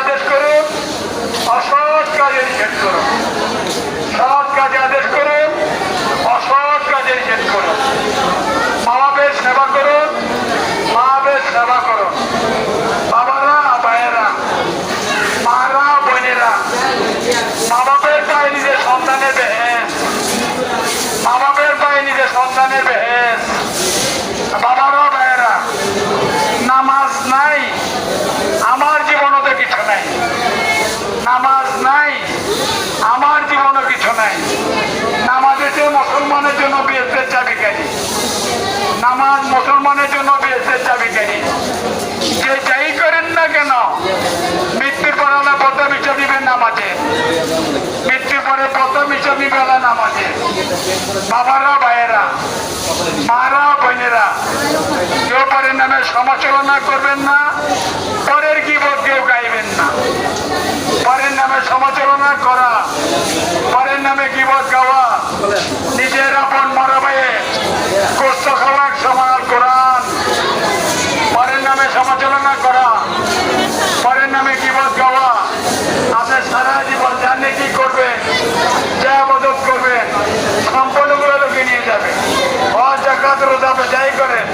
আদেশ করুন, অসৎ কাজে নিষেধ করুন। সৎ কাজে আদেশ করুন, অসৎ কাজে নিষেধ করুন। মা বাপের সেবা করুন, মা বাপের সেবা করুন। বাবারা, ভাইয়েরা, মারা, বোনেরা, মা বাপের পায়ে নিজের সন্তানের বেহেস, মা বাপের পায়ে নিজের সন্তানের বেহেস। বাবারা, ভাইয়েরা, নামাজ নাই, আমার জীবনও তো কিছু নাই। নামাজ নাই, আমার জীবনও কিছু নাই। নামাজ হচ্ছে মুসলমানের জন্য বেহেশতের চাবিকাঠি। নামাজ মুসলমানের জন্য বেহেশতের চাবিকাঠি। যে যাই করেন না কেন, মৃত্যুর পর আল্লাহ প্রথম হিসাব দিবেন নামাজে। মৃত্যুর পরে প্রথম হিসাব দিবে আল্লাহ নামাজে। বাবারা, ভাইয়েরা, মারা, বোনেরা, কেউ পরের নামে সমালোচনা করবেন না, পরের গীবত কেউ গাইবেন না। পরের নামে সমালোচনা করা, পরের নামে গীবত গাওয়া, নিজের আপন মরা ভাইয়ে গোস্ত খাওয়ার সমান কোরআন। পরের নামে সমালোচনা করা, পরের নামে গীবত গাওয়া, আপনি সারা জীবন জানলে কি করবেন, যা মদত করবেন, সম্পূর্ণগুলো লোকে নিয়ে যাবে। হজ, যাকাত, রোজা যাই করেন,